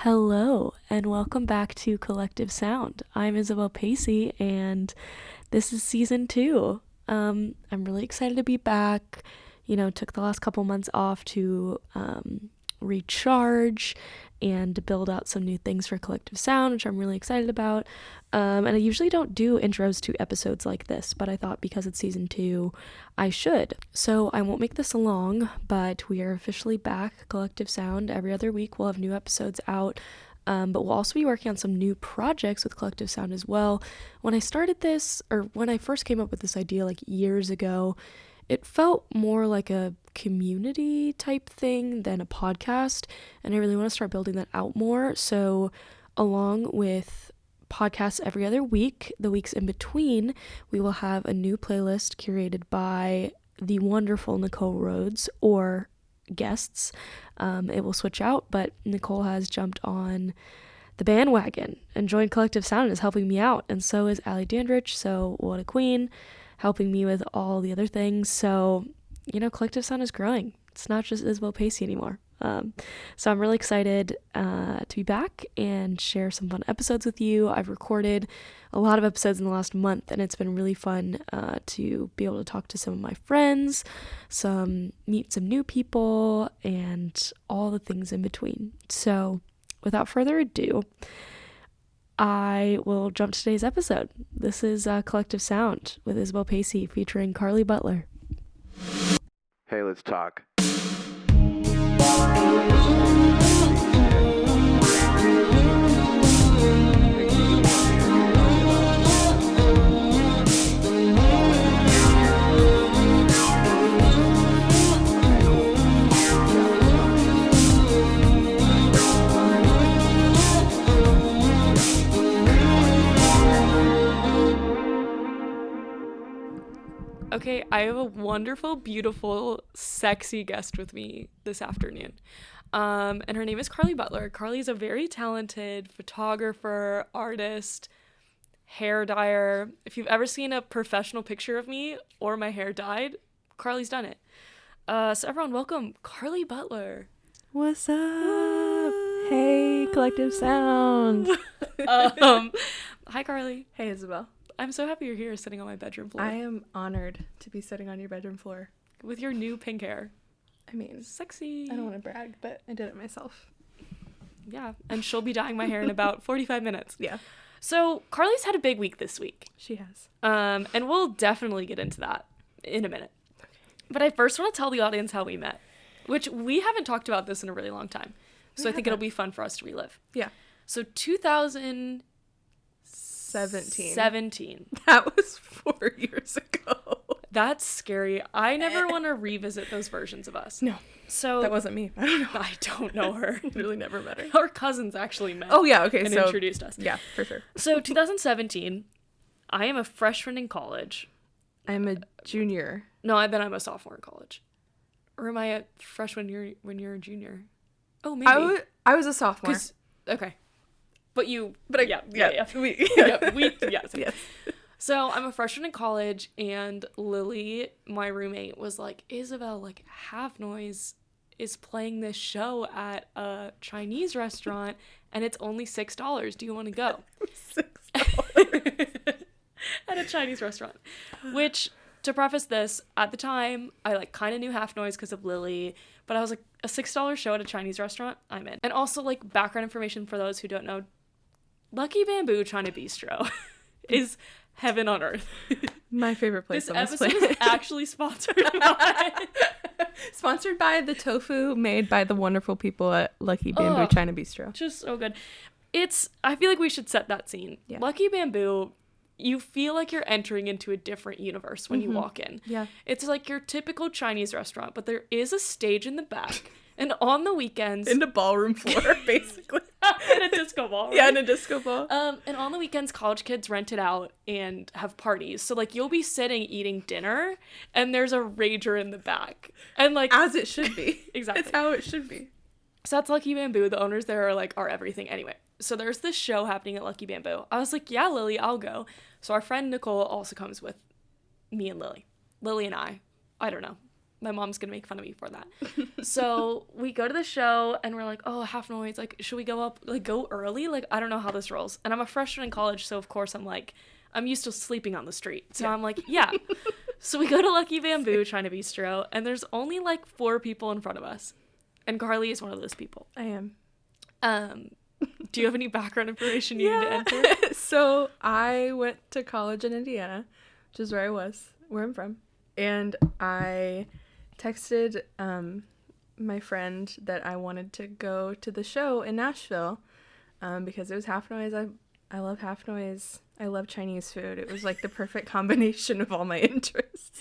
Hello, and welcome back to Collective Sound. I'm Isabel Pacey, and this is season 2. I'm really excited to be back. Took the last couple months off to recharge and to build out some new things for Collective Sound, which I'm really excited about. And I usually don't do intros to episodes like this, but I thought because it's season 2, I should. So I won't make this long, but we are officially back, Collective Sound. Every other week we'll have new episodes out. But we'll also be working on some new projects with Collective Sound as well. When I started this, or when I first came up with this idea like years ago, it felt more like a community type thing than a podcast, and I really want to start building that out more. So along with podcasts every other week, the weeks in between, we will have a new playlist curated by the wonderful Nicole Rhodes or guests. It will switch out, but Nicole has jumped on the bandwagon and joined Collective Sound and is helping me out, and so is Allie Dandridge, so what a queen, helping me with all the other things. So Collective Sound is growing. It's not just Isabel Pacey anymore. So I'm really excited to be back and share some fun episodes with you. I've recorded a lot of episodes in the last month, and it's been really fun to be able to talk to some of my friends, meet some new people, and all the things in between. So without further ado, I will jump to today's episode. This is Collective Sound with Isabel Pacey featuring Carly Butler. Hey, let's talk. Okay, I have a wonderful, beautiful, sexy guest with me this afternoon. And her name is Carly Butler. Carly is a very talented photographer, artist, hair dyer. If you've ever seen a professional picture of me or my hair dyed, Carly's done it. So everyone, welcome Carly Butler. What's up? Hey, Collective Sound. Hi, Carly. Hey, Isabel. I'm so happy you're here sitting on my bedroom floor. I am honored to be sitting on your bedroom floor. With your new pink hair. I mean, sexy. I don't want to brag, but I did it myself. Yeah, and she'll be dyeing my hair in about 45 minutes. Yeah. So Carly's had a big week this week. She has. And we'll definitely get into that in a minute. But I first want to tell the audience how we met, which we haven't talked about this in a really long time. So I think it'll be fun for us to relive. Yeah. So 2017. That was 4 years ago. That's scary. I never want to revisit those versions of us. No. So that wasn't me. I don't know. I don't know her. Really never met her. Our cousins actually met. Oh, yeah. Okay. And introduced us. Yeah, for sure. So 2017, I am a freshman in college. I'm a junior. No, I'm a sophomore in college. Or am I a freshman when you're a junior? Oh, maybe. I was a sophomore. Okay. But you... Yeah. Yes. Yes. So I'm a freshman in college, and Lily, my roommate, was like, Isabel, like, Half Noise is playing this show at a Chinese restaurant, and it's only $6. Do you want to go? $6? At a Chinese restaurant. Which, to preface this, at the time, I, like, kind of knew Half Noise because of Lily, but I was like, a $6 show at a Chinese restaurant? I'm in. And also, like, background information for those who don't know, Lucky Bamboo China Bistro is heaven on earth. My favorite place on this episode planet. is actually sponsored by the tofu made by the wonderful people at Lucky Bamboo China Bistro. Just so good. I feel like we should set that scene. Yeah. Lucky Bamboo, you feel like you're entering into a different universe when you walk in. Yeah. It's like your typical Chinese restaurant, but there is a stage in the back. And on the weekends... In the ballroom floor, basically. In a disco ball, right? Yeah, in a disco ball. And on the weekends, college kids rent it out and have parties. So, like, you'll be sitting eating dinner, and there's a rager in the back. And, like... As it should be. Exactly. It's how it should be. So that's Lucky Bamboo. The owners there are, like, our everything. Anyway, so there's this show happening at Lucky Bamboo. I was like, yeah, Lily, I'll go. So our friend Nicole also comes with me and Lily. Lily and I don't know. my mom's gonna make fun of me for that. So we go to the show and we're like, oh, half noise, like, should we go early? Like, I don't know how this rolls. And I'm a freshman in college, so of course I'm used to sleeping on the street. So I'm like, yeah. So we go to Lucky Bamboo China Bistro, and there's only like 4 people in front of us. And Carly is one of those people. I am. Do you have any background information you need to enter? So I went to college in Indiana, which is where I'm from. And I texted my friend that I wanted to go to the show in Nashville because it was Half Noise. I love Half Noise. I love Chinese food. It was like the perfect combination of all my interests.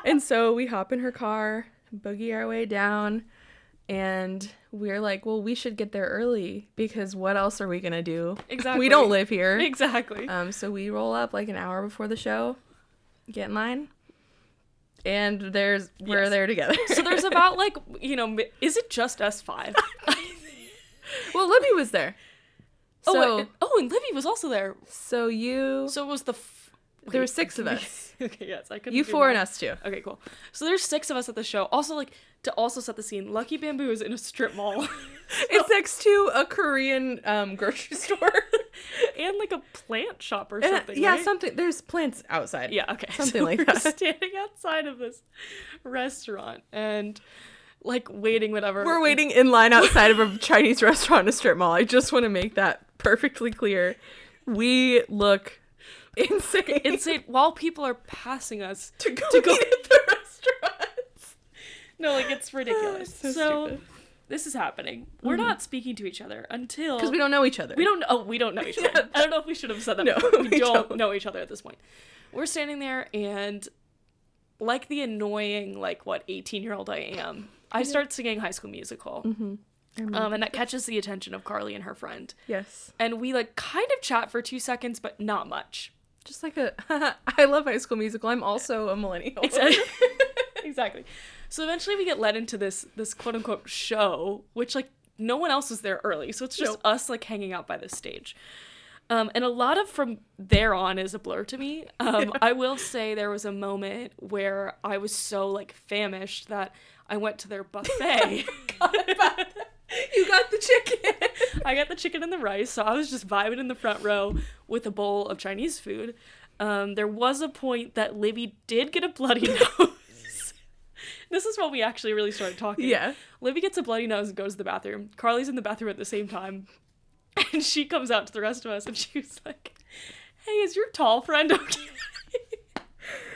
And so we hop in her car, boogie our way down, and we're like, well, we should get there early because what else are we going to do? Exactly. We don't live here. Exactly. So we roll up like an hour before the show, get in line, and we're there together. So there's about like, is it just us 5? Well, Libby was there. So, and Libby was also there. So it was there were 6 of us. Okay, yes, I couldn't. You 4 and us 2. Okay, cool. So there's 6 of us at the show. Also, like, to also set the scene, Lucky Bamboo is in a strip mall. It's next to a Korean grocery store. And like a plant shop or something, yeah, right? something. There's plants outside. Yeah, okay. Something so like we're that. standing outside of this restaurant and like waiting, whatever. We're waiting in line outside of a Chinese restaurant in a strip mall. I just want to make that perfectly clear. We look insane. While people are passing us to go eat at the restaurants. No, like, it's ridiculous. So stupid. This is happening. We're not speaking to each other until... Because we don't know each other. We don't know each other. Yeah. I don't know if we should have said that No, before. We we don't know each other at this point. We're standing there, and like the annoying, 18-year-old I am, I start singing High School Musical. Mm-hmm. And that catches the attention of Carly and her friend. Yes. And we, kind of chat for 2 seconds, but not much. Just like I love High School Musical. I'm also a millennial. Exactly. So eventually we get led into this quote-unquote show, which, no one else was there early. So it's just us, hanging out by this stage. And a lot of from there on is a blur to me. I will say there was a moment where I was so, famished that I went to their buffet. You got the chicken. I got the chicken and the rice, so I was just vibing in the front row with a bowl of Chinese food. There was a point that Libby did get a bloody nose. This is when we actually really started talking. Yeah. Libby gets a bloody nose and goes to the bathroom. Carly's in the bathroom at the same time. And she comes out to the rest of us and she was like, hey, is your tall friend okay?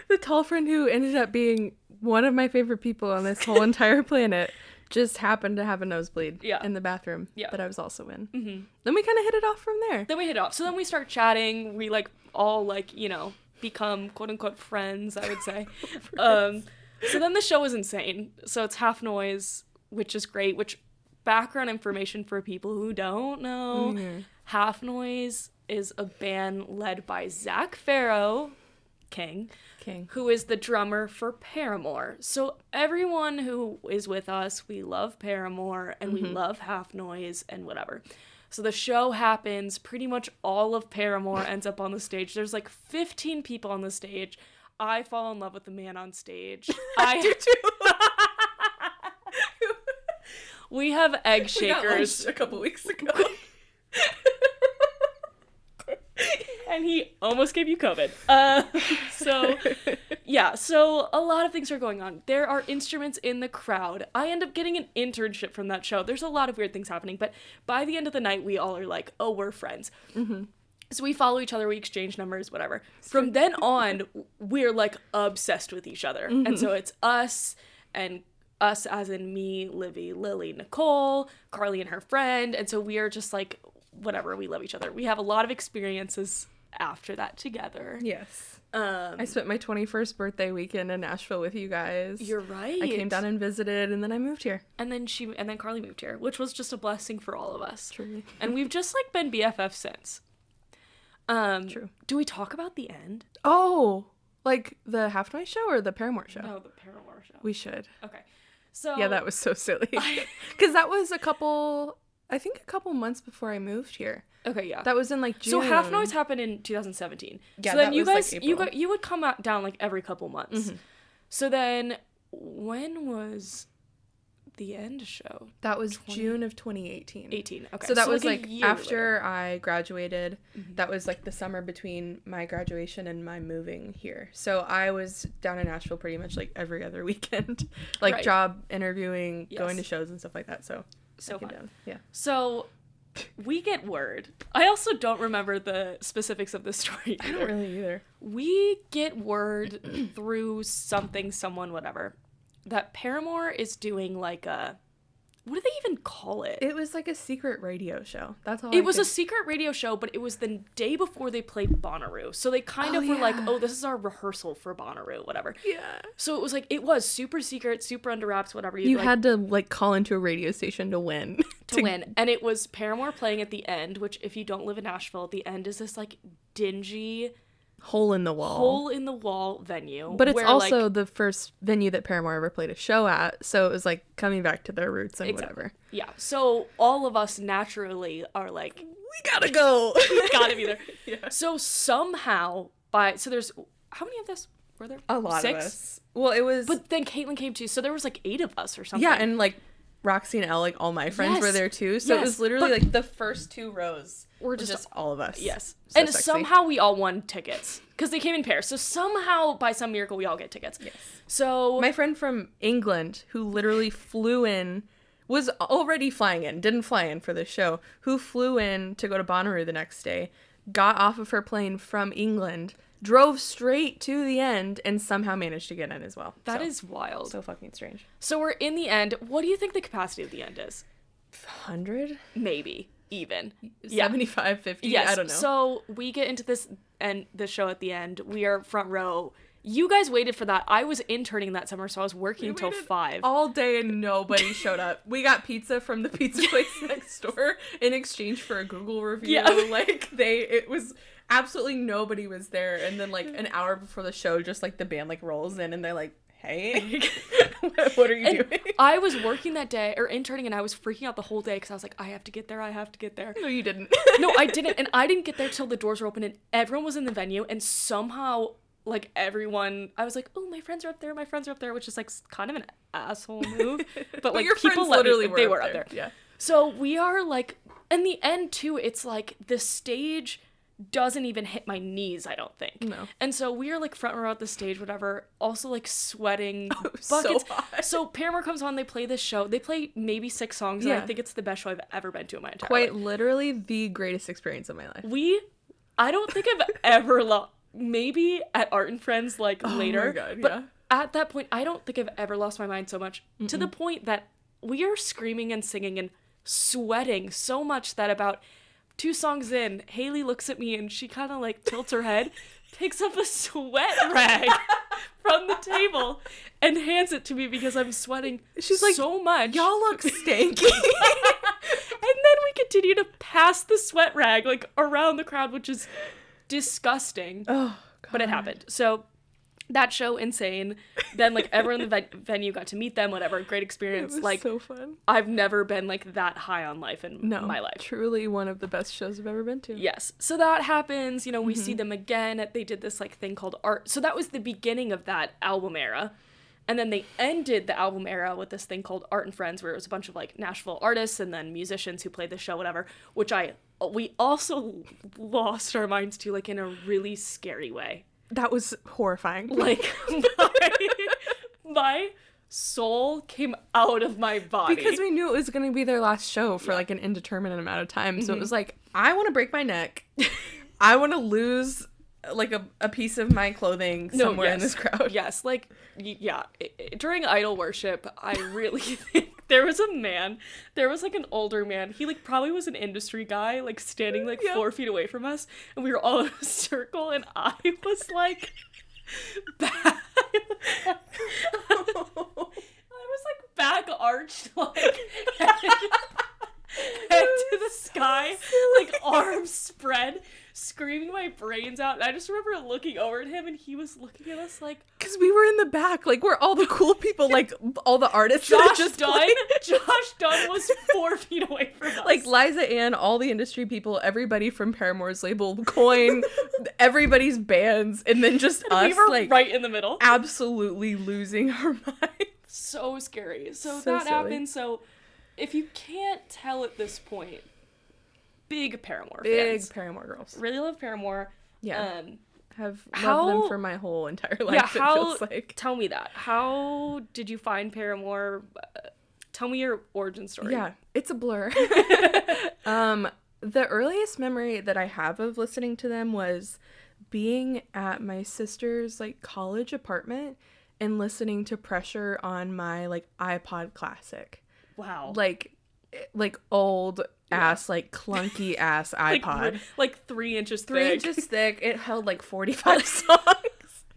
The tall friend who ended up being one of my favorite people on this whole entire planet just happened to have a nosebleed in the bathroom that I was also in. Mm-hmm. Then we kind of hit it off from there. Then we hit it off. So then we start chatting. We all become quote unquote friends, I would say. So then the show is insane. So it's Half Noise, which is great, which background information for people who don't know. Mm-hmm. Half Noise is a band led by Zach Farrow, King, who is the drummer for Paramore. So everyone who is with us, we love Paramore and we love Half Noise and whatever. So the show happens, pretty much all of Paramore ends up on the stage. There's 15 people on the stage. I fall in love with the man on stage. I do too. We have egg shakers. We got lunch a couple weeks ago. And he almost gave you COVID. So a lot of things are going on. There are instruments in the crowd. I end up getting an internship from that show. There's a lot of weird things happening, but by the end of the night, we all are like, oh, we're friends. Mm-hmm. So we follow each other, we exchange numbers, whatever. From then on, we're obsessed with each other. Mm-hmm. And so it's us and us as in me, Livy, Lily, Nicole, Carly and her friend. And so we are just whatever, we love each other. We have a lot of experiences after that together. Yes. I spent my 21st birthday weekend in Nashville with you guys. You're right. I came down and visited, and then I moved here. And then Carly moved here, which was just a blessing for all of us. Truly. And we've just been BFFs since. True. Do we talk about the end? Oh, the Half Noise show or the Paramore show? No, the Paramore show. We should. Okay. So yeah, that was so silly. Because that was a couple months before I moved here. Okay, yeah. That was in June. So Half Noise happened in 2017. Yeah, so then that you was, guys April. you would come down every couple months. Mm-hmm. So then when was the end show? That was June of 2018. 18. Okay. So that was like like a year after later. I graduated. That was like the summer between my graduation and my moving here. So I was down in Nashville pretty much like every other weekend, like Right. job interviewing, going to Yes. shows and stuff like that. So So I came fun. down. Yeah. So we get word. I also don't remember the specifics of the story I either. don't really either. We get word through something, someone, whatever, that Paramore is doing like a, what do they even call it? It was like a secret radio show. That's all. It was a secret radio show, but it was the day before they played Bonnaroo. So they kind of were like, yeah. oh, this is our rehearsal for Bonnaroo, whatever. Yeah. So it was like, it was super secret, super under wraps, whatever. You like, had to like call into a radio station to win. to win. And it was Paramore playing at the end, which if you don't live in Nashville, at the end is this like dingy Hole in the wall. hole in the wall venue. But it's where, also like, the first venue that Paramore ever played a show at, so it was like coming back to their roots and Exactly. whatever. Yeah. So all of us naturally are like, We gotta go. we gotta be there. Yeah. So somehow so there's, how many of us were there? A lot 6? of us. Well, it was. But then Caitlin came too, so there was like 8 of us or something. yeah, and like Roxy and Elle, like all my friends Yes. were there too. So it Yes. was literally But- like the first 2 rows We're were just- just all of us. Yes. So and sexy. somehow we all won tickets because they came in pairs. So somehow, by some miracle, we all get tickets. Yes. So My friend from England, who literally flew in, was already flying in, didn't fly in for the show, who flew in to go to Bonnaroo the next day, got off of her plane from England, drove straight to the end, and somehow managed to get in as well. that is wild. so fucking strange. So we're in the end. What do you think the capacity of the end is? 100? Maybe even. Yeah. 75, 50? Yes. I don't know. So we get into this and the show at the end. We are front row. You guys waited for that. I was interning that summer, so I was working until 5. All day and nobody showed up. We got pizza from the pizza place next door in exchange for a Google review. Yeah. Like it was absolutely nobody was there. And then like an hour before the show, just like the band like rolls in and they're like, hey, what are you doing? I was working that day or interning, and I was freaking out the whole day because I was like, I have to get there. I have to get there. No, you didn't. No, I didn't. And I didn't get there till the doors were open and everyone was in the venue. And somehow, like, everyone, I was like, oh, my friends are up there. My friends are up there, which is like kind of an asshole move. But like, your people friends let me, literally they were were up there. Yeah. So we are like, in the end too, it's like the stage doesn't even hit my knees, I don't think. No. And so we are like front row at the stage, whatever, also like sweating so buckets. hot. So Paramore comes on, they play this show. They play maybe 6 songs, and I Yeah. think it's the best show I've ever been to in my entire Quite life. literally the greatest experience of my life. I don't think I've ever maybe at Art and Friends like later. Oh my God, but yeah. at that point, I don't think I've ever lost my mind so much to the point that we are screaming and singing and sweating so much that about 2 songs in, Hayley looks at me and she kind of like tilts her head, picks up a sweat rag from the table and hands it to me because I'm sweating She's like, so much. Y'all look stanky. And then we continue to pass the sweat rag like around the crowd, which is disgusting. Oh, God. But it happened. So that show, insane. Then like everyone in the venue got to meet them, whatever. Great experience. It was Like so fun. I've never been like that high on life in my life. Truly one of the best shows I've ever been to. Yes. So that happens. You know, we Mm-hmm. see them again. They did this like thing called art. So that was the beginning of that album era. And then they ended the album era with this thing called Art and Friends, where it was a bunch of like Nashville artists and then musicians who played the show, whatever, which we also lost our minds to, like, in a really scary way. That was horrifying. Like, my soul came out of my body. Because we knew it was going to be their last show for like an indeterminate amount of time. So it was like, I want to break my neck. I want to lose like a piece of my clothing somewhere in this crowd. Yes, like, yeah. During idol worship, I really think there was like an older man. He like probably was an industry guy, like standing like 4 feet away from us, and we were all in a circle, and I was like, I was like back arched, like, head to the sky, like arms spread, screaming my brains out. And I just remember looking over at him, and he was looking at us like, because we were in the back, like where all the cool people, like all the artists. Josh Dunn. Josh Dunn was 4 feet away from us. Like Liza Ann, all the industry people, everybody from Paramore's label, Coin, everybody's bands, and then just and us, we were like right in the middle, absolutely losing our minds. So scary. So So that silly. happened. So if you can't tell at this point, big Paramore Big fans. Paramore girls. Really love Paramore. Yeah. Have loved how- them for my whole entire life, Yeah, it how, feels like. tell me that. How did you find Paramore? Tell me your origin story. Yeah, it's a blur. The earliest memory that I have of listening to them was being at my sister's like college apartment and listening to Pressure on my like iPod Classic. Wow. Like old ass, like clunky ass iPod. Like 3 inches 3 thick. inches thick. It held like 45 songs.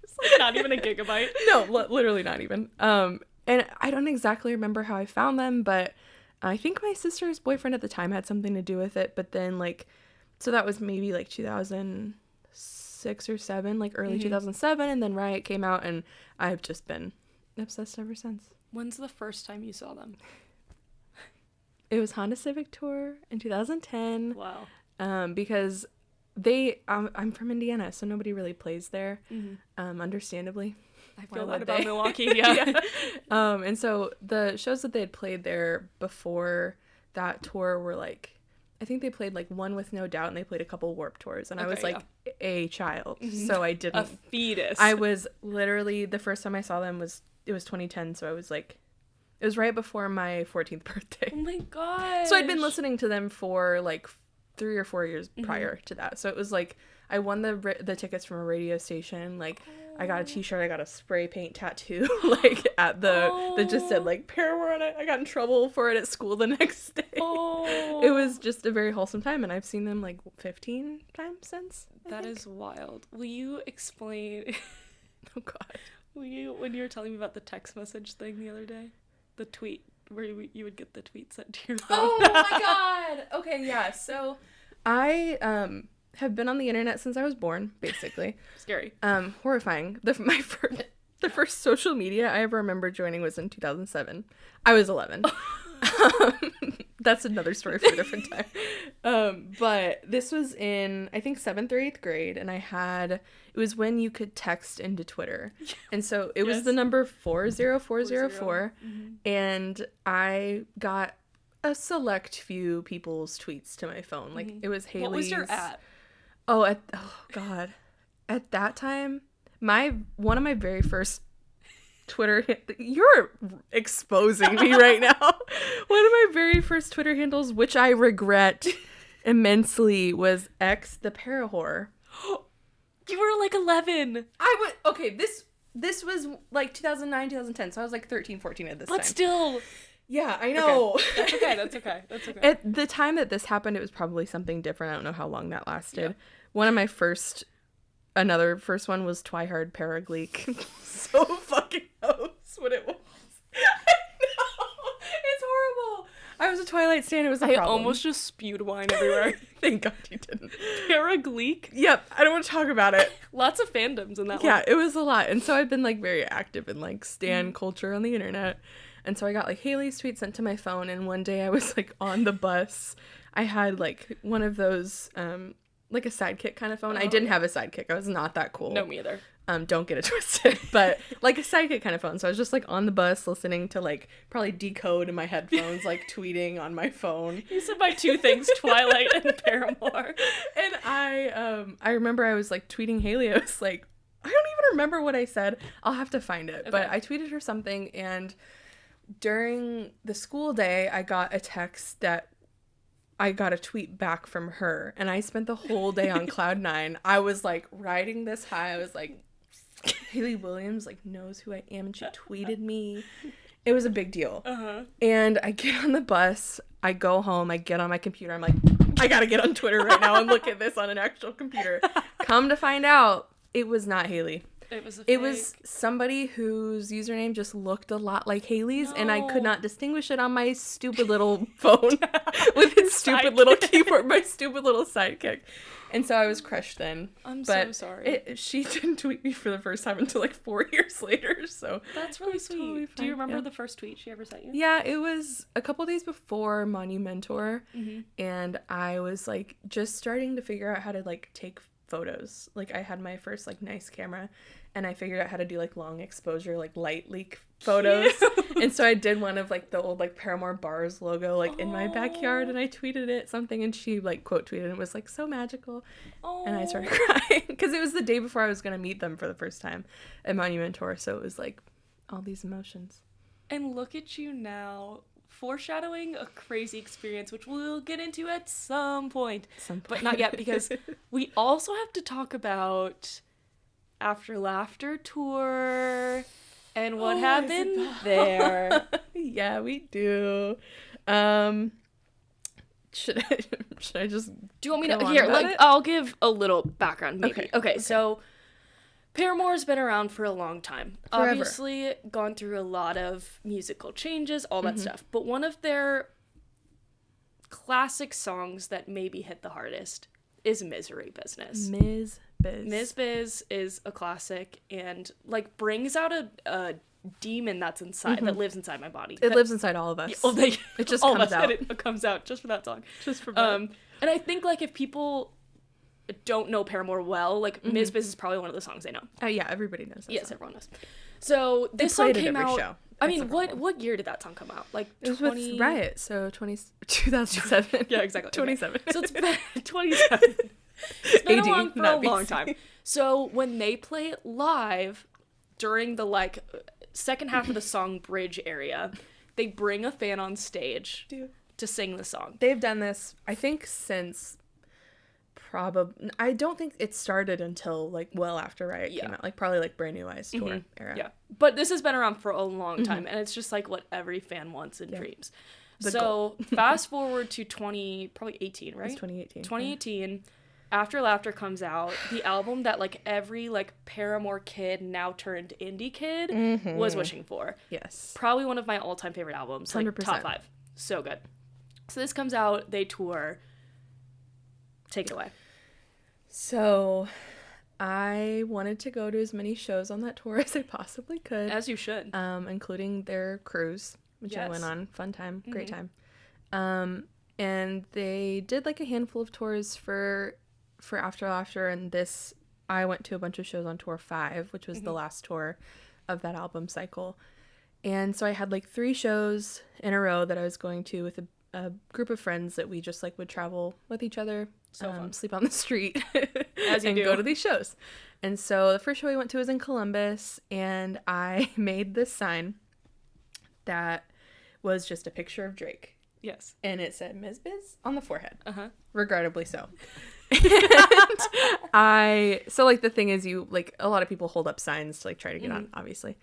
It's like not even a gigabyte. No, literally not even. And I don't exactly remember how I found them, but I think my sister's boyfriend at the time had something to do with it. But then like, so that was maybe like 2006 or 7, like early 2007. And then Riot came out, and I've just been obsessed ever since. When's the first time you saw them? It was Honda Civic Tour in 2010. Wow. Because I'm from Indiana, so nobody really plays there. Understandably. I feel Why that would about they? Milwaukee, yeah. And so the shows that they had played there before that tour were like, I think they played like one with No Doubt, and they played a couple Warped Tours, and I was Okay, like a child, so I didn't. A fetus. I was literally, the first time I saw them was 2010, so I was like, it was right before my 14th birthday. Oh my god. So I'd been listening to them for like 3 or 4 years prior to that. So it was like I won the tickets from a radio station. Like I got a T-shirt, I got a spray paint tattoo, like at that just said like Paramore on it. I got in trouble for it at school the next day. Oh. It was just a very wholesome time, and I've seen them like 15 times since. That is wild. Will you explain? Oh God. When you were telling me about the text message thing the other day, the tweet where you would get the tweet sent to your phone. Oh my God. Okay, yeah. So I have been on the internet since I was born, basically. Scary. Horrifying. The first social media I ever remember joining was in 2007. I was 11. That's another story for a different time. But this was in, I think, 7th or 8th grade, and it was when you could text into Twitter. And so it was the number 40404, and I got a select few people's tweets to my phone. Like, it was Hayley's. What was your at? Oh God. At that time, one of my very first Twitter, you're exposing me right now. One of my very first Twitter handles, which I regret immensely, was X the Parahore. You were like 11. Okay, this was like 2009, 2010, so I was like 13, 14 at this time. But still. Yeah, I know. Okay. That's okay. At the time that this happened, it was probably something different. I don't know how long that lasted. Yeah. One of my another first one was Twihard Paragleek. So fucking knows what it was. I know. It's horrible. I was a Twilight stan. It was a problem. I almost just spewed wine everywhere. Thank God you didn't. Paragleek? Yep. I don't want to talk about it. Lots of fandoms in that one. Yeah, it was a lot. And so I've been like very active in like stan culture on the internet. And so I got like Hayley's tweet sent to my phone. And one day I was like on the bus. I had like one of those like a sidekick kind of phone. I didn't have a sidekick. I was not that cool. No, me either. Don't get it twisted, but like a sidekick kind of phone. So I was just like on the bus listening to like probably Decode in my headphones, like tweeting on my phone. You said my two things, Twilight and Paramore. And I remember I was like tweeting Hayley. I was like, I don't even remember what I said. I'll have to find it. Okay. But I tweeted her something, and during the school day, I got a text that I got a tweet back from her, and I spent the whole day on cloud 9. I was like riding this high. I was like, Hayley Williams like knows who I am, and she tweeted me. It was a big deal. And I get on the bus, I go home, I get on my computer. I'm like, I gotta get on Twitter right now and look at this on an actual computer. Come to find out, it was not Hayley. It was a It fake. was somebody whose username just looked a lot like Hayley's, and I could not distinguish it on my stupid little phone with its stupid little keyboard, my stupid little sidekick. And so I was crushed then. I'm but so sorry. She didn't tweet me for the first time until like 4 years later, so That's really sweet. totally Do you fine, remember yeah. the first tweet she ever sent you? Yeah, it was a couple days before Monumentor, and I was like just starting to figure out how to like take photos. Like I had my first like nice camera, and I figured out how to do like long exposure, like light leak photos. And so I did one of like the old like Paramore Bars logo like in my backyard, and I tweeted it something, and she like quote tweeted, and it was like so magical. And I started crying because it was the day before I was gonna meet them for the first time at Monumentor, so it was like all these emotions. And look at you now, foreshadowing a crazy experience, which we'll get into at some point. But not yet, because we also have to talk about After Laughter tour and what happened there. Yeah, we do. Should I just Do you want me go to? on Here, about like, it? I'll give a little background, maybe. Okay. So Paramore's been around for a long time. Forever. Obviously, gone through a lot of musical changes, all that stuff. But one of their classic songs that maybe hit the hardest is Misery Business. Ms. Biz. Ms. Biz is a classic and, like, brings out a demon that's inside, that lives inside my body. It lives inside all of us. It just all comes of us, out. and it comes out just for that song. Just for fun. And I think, like, if people don't know Paramore well, like, Ms. Biz is probably one of the songs they know. Yeah, everybody knows that Yes, song. everyone knows. So this played song it came every out. show. I That's mean, the problem. what year did that song come out? Like It was 20... with Riot, so 2007. Yeah, exactly. 27. So it's been 27. It's been AD, along for a not long BC. time. So when they play it live during the like second half of the song bridge area, they bring a fan on stage to sing the song. They've done this, I think, since probably. I don't think it started until like well after Riot came out, like probably like Brand New Eyes tour era. Yeah, but this has been around for a long time, and it's just like what every fan wants and dreams. So fast forward to probably 18, right? It's 2018. 2018. After Laughter comes out, the album that like every like Paramore kid now turned indie kid was wishing for. Yes. Probably one of my all-time favorite albums, like 100%. top 5. So good. So this comes out, they tour. Take it away. So I wanted to go to as many shows on that tour as I possibly could. As you should. Including their cruise, which I went on. Fun time, great time. And they did like a handful of tours for After Laughter, and this I went to a bunch of shows on tour 5, which was the last tour of that album cycle. And so I had like 3 shows in a row that I was going to with a group of friends that we just like would travel with each other, sleep on the street As you and do. go to these shows. And so the first show we went to was in Columbus, and I made this sign that was just a picture of Drake. Yes. And it said Ms. Biz on the forehead. Uh-huh. Regrettably so. So like the thing is, you like a lot of people hold up signs to like try to get on, obviously.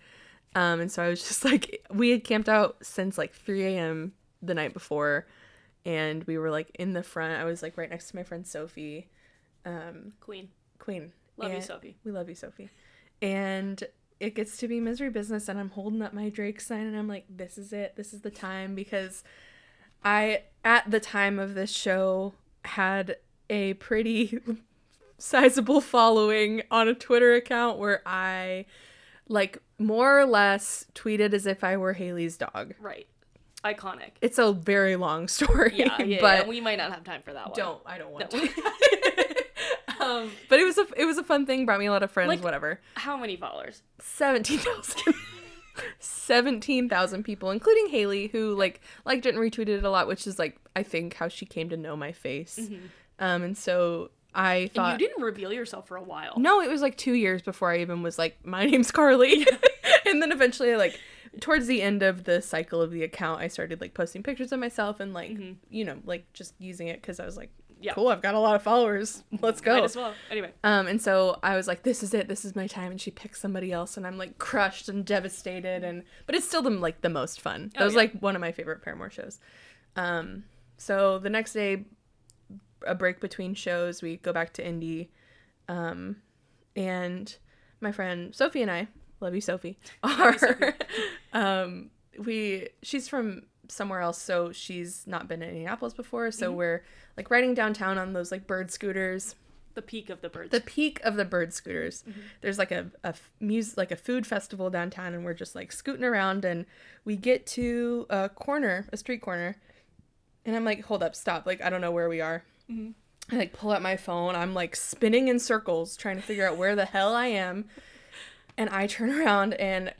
And so I was just like, we had camped out since like 3 a.m. the night before, and we were like in the front. I was like right next to my friend Sophie. Queen. Love you, Sophie. We love you, Sophie. And it gets to be Misery Business, and I'm holding up my Drake sign, and I'm like, this is it. This is the time, because I, at the time of this show, had a pretty sizable following on a Twitter account where I, like, more or less tweeted as if I were Hayley's dog. Right. Iconic. It's a very long story. Yeah, but we might not have time for that one. I don't want to. But it was a fun thing. Brought me a lot of friends. Like, whatever. How many followers? 17,000. 17,000 people, including Hayley, who liked it and retweeted it a lot, which is like I think how she came to know my face. And so I thought, And you didn't reveal yourself for a while. no, it was like 2 years before I even was like, my name's Carly. And then eventually, like, towards the end of the cycle of the account, I started like posting pictures of myself and like, you know, like just using it because I was like, cool, I've got a lot of followers. Let's go. Might as well. Anyway. And so I was like, this is it. This is my time. And she picked somebody else, and I'm like crushed and devastated. But it's still the most fun. That was like one of my favorite Paramore shows. So the next day, a break between shows, we go back to Indy. And my friend Sophie and I, love you, Sophie, Love you, she's from somewhere else, so she's not been in Indianapolis before, so Mhm. we're like riding downtown on those like bird scooters. The peak of the birds. The peak of the bird scooters. Mhm. There's like a music, like a food festival downtown, and we're just like scooting around, and we get to a street corner, and I'm like, hold up, stop, like I don't know where we are. Mhm. I like pull out my phone, I'm like spinning in circles trying to figure out where the hell I am, and I turn around, and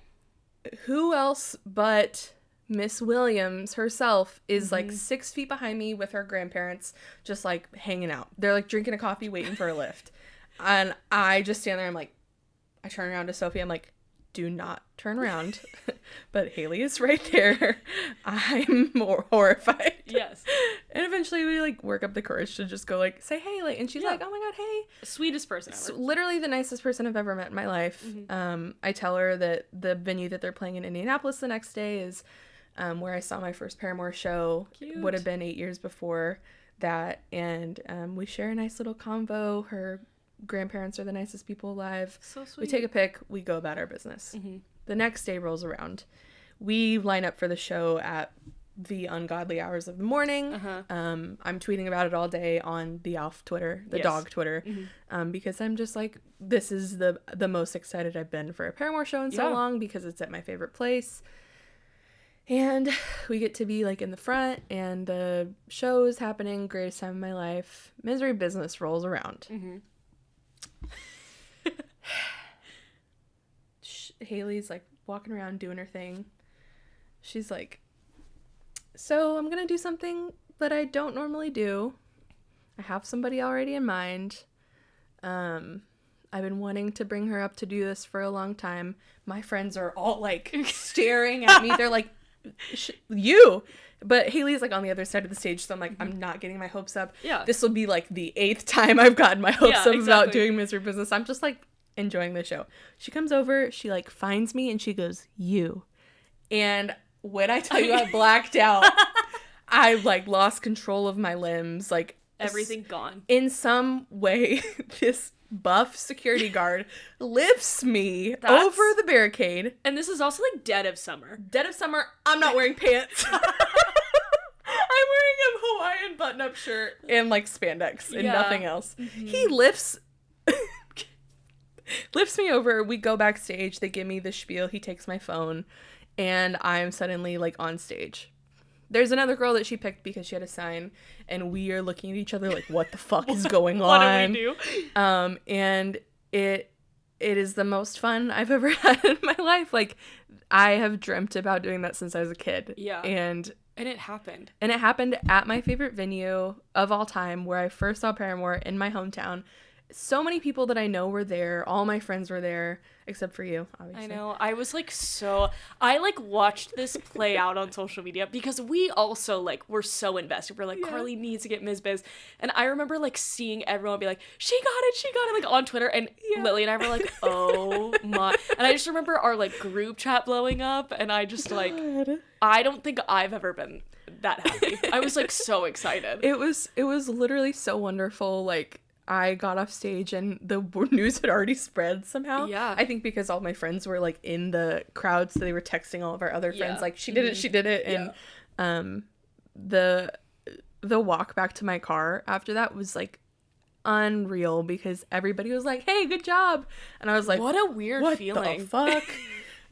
who else but Miss Williams herself is like 6 feet behind me with her grandparents, just like hanging out. They're like drinking a coffee, waiting for a lift. And I just stand there. I'm like, I turn around to Sophie. I'm like, do not turn around. But Hayley is right there. I'm more horrified. Yes. And eventually we like work up the courage to just go like, say hey, like, and she's Yeah. like, oh my God, hey. Sweetest person ever. Literally the nicest person I've ever met in my life. I tell her that the venue that they're playing in Indianapolis the next day is where I saw my first Paramore show. Cute. Would have been 8 years before that, and we share a nice little convo. Her grandparents are the nicest people alive. So sweet. We take a pic, we go about our business. The next day rolls around. We line up for the show at the ungodly hours of the morning. I'm tweeting about it all day on the Alf Twitter, the Yes. dog Twitter, because I'm just like, this is the most excited I've been for a Paramore show in so Yeah. long, because it's at my favorite place. And we get to be like in the front, and the show is happening. Greatest time of my life. Misery Business rolls around. Haley's like walking around doing her thing. She's like, so I'm gonna do something that I don't normally do. I have somebody already in mind. I've been wanting to bring her up to do this for a long time. My friends are all like staring at me. They're like, you. But Haley's like on the other side of the stage, so I'm like, I'm not getting my hopes up. Yeah. This will be like the 8th time I've gotten my hopes Yeah, up about exactly. doing Misery Business. I'm just like enjoying the show. She comes over, she like finds me, and she goes, you. And when I tell you I blacked out, I like lost control of my limbs, like Everything gone. in some way. This buff security guard lifts me That's- over the barricade. And this is also like dead of summer. Dead of summer, I'm not wearing pants. I'm wearing a Hawaiian button-up shirt and like spandex and Yeah. nothing else. He lifts me over. We go backstage. They give me the spiel. He takes my phone, and I'm suddenly like on stage. There's another girl that she picked because she had a sign, and we are looking at each other like, what the fuck is going on? What do we do? And it is the most fun I've ever had in my life. Like, I have dreamt about doing that since I was a kid. Yeah. And it happened. it happened at my favorite venue of all time, where I first saw Paramore in my hometown. So many people that I know were there. All my friends were there, except for you, obviously. I know. I was like I like watched this play out on social media because we also like were so invested. We're like, Yeah. Carly needs to get Ms. Biz. And I remember like seeing everyone be like, she got it, like on Twitter. And Yeah. Lily and I were like, oh my. And I just remember our like group chat blowing up. And I just like, God. I don't think I've ever been that happy. I was like so excited. It was literally so wonderful. Like, I got off stage and the news had already spread somehow. Yeah. I think because all my friends were like in the crowd, so they were texting all of our other friends Yeah. like, she did it. And the walk back to my car after that was like unreal, because everybody was like, hey, good job. And I was like, What a weird what feeling. the fuck?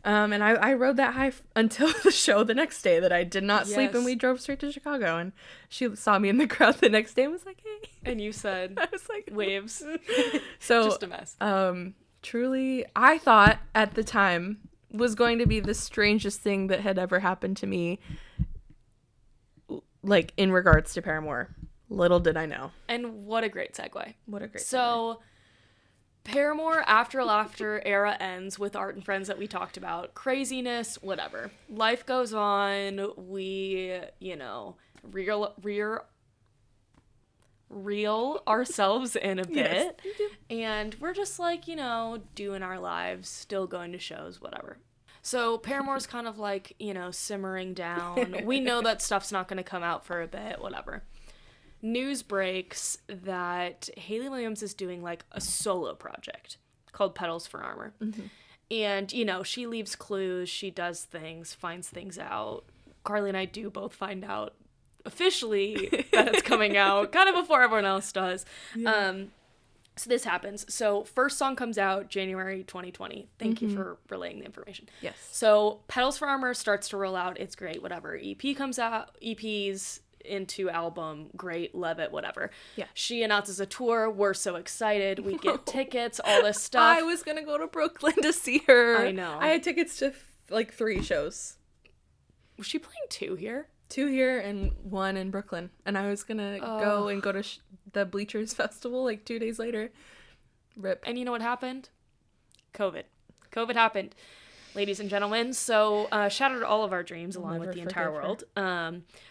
And I rode that high until the show the next day, that I did not sleep, and Yes. we drove straight to Chicago, and she saw me in the crowd the next day and was like, hey. And you said I was like, waves. so Just a mess. truly, I thought at the time was going to be the strangest thing that had ever happened to me, like in regards to Paramore. Little did I know. And what a great segue. What a great So, Paramore After Laughter era ends with Art and Friends that we talked about. Craziness, whatever. Life goes on. We, reel ourselves in a Yes. bit. And we're just like, doing our lives, still going to shows, whatever. So Paramore's kind of like, simmering down. We know that stuff's not going to come out for a bit, whatever. News breaks that Hayley Williams is doing like a solo project. called Petals for Armor. Mm-hmm. And, you know, she leaves clues, she does things, finds things out. Carly and I do both find out officially that it's coming out kind of before everyone else does. Yeah. So this happens. So first song comes out January 2020. Thank you Mm-hmm. for relaying the information. Yes. So Petals for Armor starts to roll out. It's great, whatever. EP comes out, EPs into album, great, love it, whatever. Yeah. She announces a tour. We're so excited. We get tickets, all this stuff. I was gonna go to Brooklyn to see her. I know. I had tickets to like 3 shows. Was she playing 2 here? 2 here and 1 in Brooklyn. And I was gonna go to the Bleachers Festival like 2 days later. Rip. And you know what happened? COVID. COVID happened, ladies and gentlemen. So shattered all of our dreams along with the entire world.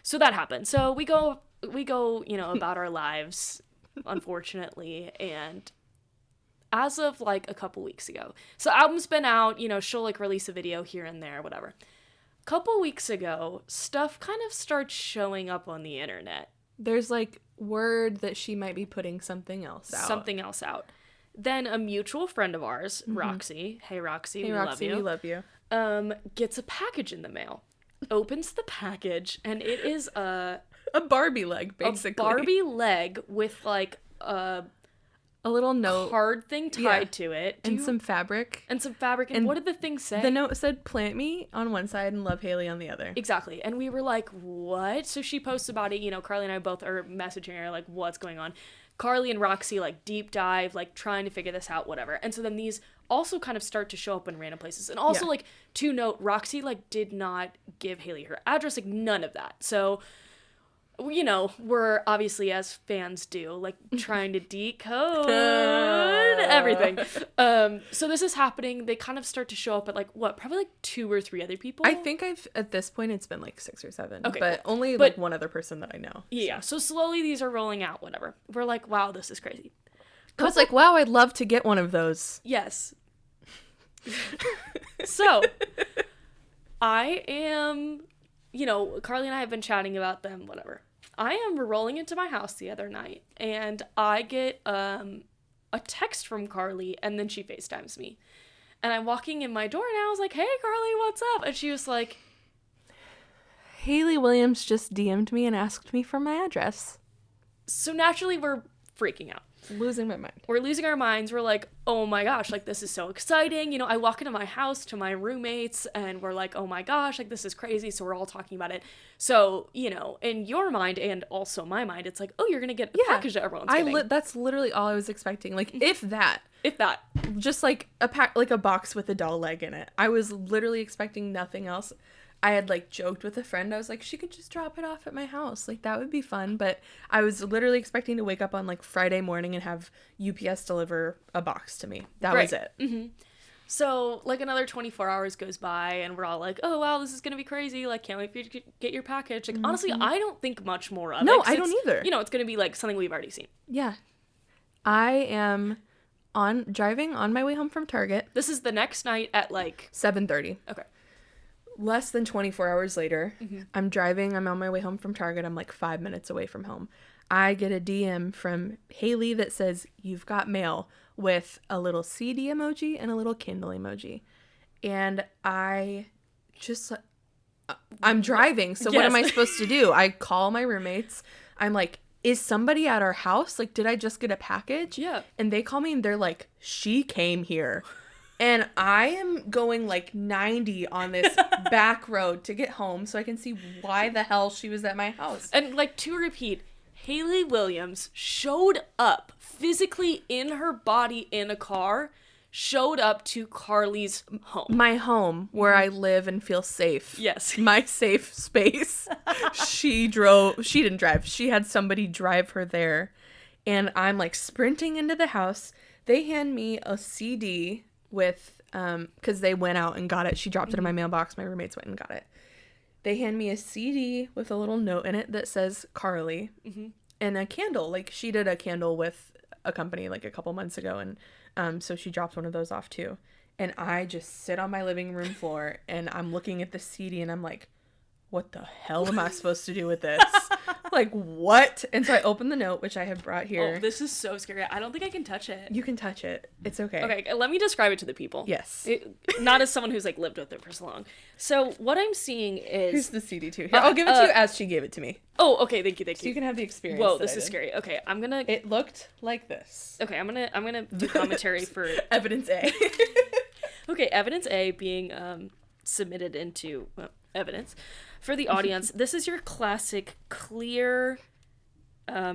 So that happened. So we go, you know, about our lives, unfortunately. And as of like a couple weeks ago, so album's been out, you know, she'll like release a video here and there, whatever. Couple weeks ago, stuff kind of starts showing up on the internet. There's like word that she might be putting something else out. Then a mutual friend of ours, Roxy, hey Roxy, Hey we Roxy, we love you, love you. Gets a package in the mail. Opens the package, and it is a Barbie leg, basically. A Barbie leg with like a little note card thing tied to it. and some fabric. And what did the thing say? The note said "Plant me" on one side and "Love Hayley" on the other. Exactly. And we were like, what? So she posts about it. You know, Carly and I both are messaging her like, what's going on? Carly and Roxy like deep dive, like trying to figure this out, whatever. And so then these also kind of start to show up in random places. And also like to note, Roxy like did not give Hayley her address, like none of that. So, you know, we're obviously, as fans do, like trying to decode everything. So this is happening. They kind of start to show up at like what, probably like 2 or 3 other people. I think at this point it's been like 6 or 7. Okay, but cool. only like one other person that I know. Yeah. So slowly these are rolling out. Whatever. We're like, wow, this is crazy. I was like, wow, I'd love to get one of those. Yes. So I am, you know, Carly and I have been chatting about them, whatever. I am rolling into my house the other night, and I get a text from Carly, and then she FaceTimes me. And I'm walking in my door, and I was like, hey, Carly, what's up? And she was like, Hayley Williams just DM'd me and asked me for my address. so naturally we're freaking out. Losing my mind. We're losing our minds. We're like, oh my gosh, like this is so exciting. You know, I walk into my house to my roommates and we're like, oh my gosh, like this is crazy. So we're all talking about it. So, you know, in your mind and also my mind, it's like, oh, you're going to get a package that everyone's getting. That's literally all I was expecting. Like, if that. Just like like a box with a doll leg in it. I was literally expecting nothing else. I had like joked with a friend. I was like, she could just drop it off at my house. Like that would be fun. But I was literally expecting to wake up on like Friday morning and have UPS deliver a box to me. That was it. Mm-hmm. So like another 24 hours goes by and we're all like, oh wow, this is going to be crazy. Like can't wait for you to get your package. Like honestly, I don't think much more of it. No, I don't either. You know, it's going to be like something we've already seen. Yeah. I am driving on my way home from Target. This is the next night at like 7:30. Okay. Less than 24 hours later, I'm driving. I'm on my way home from Target. I'm like 5 minutes away from home. I get a DM from Hayley that says, you've got mail, with a little CD emoji and a little Kindle emoji. And I'm driving. So what am I supposed to do? I call my roommates. I'm like, is somebody at our house? Like, did I just get a package? Yeah. And they call me and they're like, she came here. And I am going like 90 on this back road to get home so I can see why the hell she was at my house. And like to repeat, Hayley Williams showed up physically in her body in a car, showed up to Carly's home. My home, where I live and feel safe. Yes. My safe space. She didn't drive. She had somebody drive her there. And I'm like sprinting into the house. They hand me a CD with, because they went out and got it. She dropped it in my mailbox. My roommates went and got it. They hand me a CD with a little note in it that says Carly, and a candle. Like she did a candle with a company like a couple months ago, and so she dropped one of those off too. And I just sit on my living room floor and I'm looking at the CD and I'm like, what the hell am I supposed to do with this? like, what? And so I opened the note, which I have brought here. Oh, this is so scary. I don't think I can touch it. You can touch it. It's okay. Okay, let me describe it to the people. Yes. Not as someone who's like lived with it for so long. So what I'm seeing is... Here's the CD too. Here, I'll give it to you as she gave it to me. Oh, okay, thank you. So you can have the experience. Whoa, this is scary. Okay, I'm gonna... It looked like this. Okay, I'm gonna do commentary for... Evidence A. Okay, evidence A being submitted into evidence. For the audience, this is your classic clear